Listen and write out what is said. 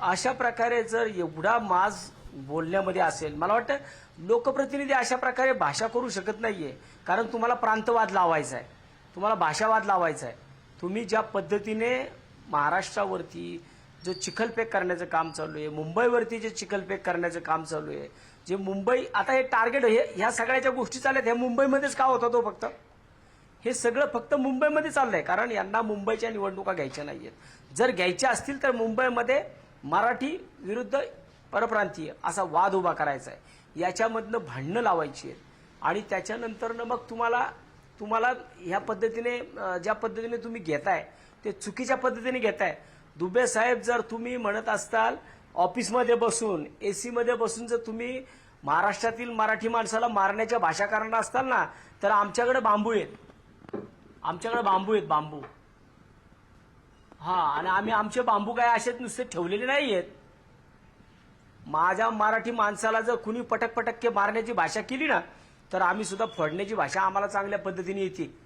अशा प्रकारे जर एवढा माज बोलण्यामध्ये असेल, मला वाटतं लोकप्रतिनिधी अशा प्रकारे भाषा करू शकत नाहीये. कारण तुम्हाला प्रांतवाद लावायचा आहे, तुम्हाला भाषावाद लावायचा आहे. तुम्ही ज्या पद्धतीने महाराष्ट्रावरती जो चिखलफेक करण्याचं काम चालू आहे, मुंबईवरती जे चिखलफेक करण्याचं काम चालू आहे, जे मुंबई आता हे टार्गेट ह्या सगळ्या ज्या गोष्टी चालल्यात ह्या मुंबईमध्येच का होता तो फक्त हे सगळं फक्त मुंबईमध्ये चाललंय. कारण यांना मुंबईच्या निवडणुका घ्यायच्या नाहीयेत. जर घ्यायच्या असतील तर मुंबईमध्ये मराठी विरुद्ध परप्रांतीय असा वाद उभा करायचा आहे, याच्यामधनं भांडणं लावायची आहेत. आणि त्याच्यानंतरनं मग तुम्हाला ह्या पद्धतीने ज्या पद्धतीने तुम्ही घेताय ते चुकीच्या पद्धतीने घेताय. दुबे साहेब, जर तुम्ही म्हणत असताल ऑफिसमध्ये बसून एसी मध्ये बसून जर तुम्ही महाराष्ट्रातील मराठी माणसाला मारण्याच्या भाषा करणार असताल ना, तर आमच्याकडे बांबू आहेत, आमच्याकडे बांबू आहेत, बांबू. हा, आणि आम्ही आमचे बांबू काय असेच नुसते ठेवलेले नाही आहेत. माझ्या मराठी माणसाला जर कुणी पटक पटक्के मारण्याची भाषा केली ना, तर आम्ही सुद्धा फोडण्याची भाषा आम्हाला चांगल्या पद्धतीने येते.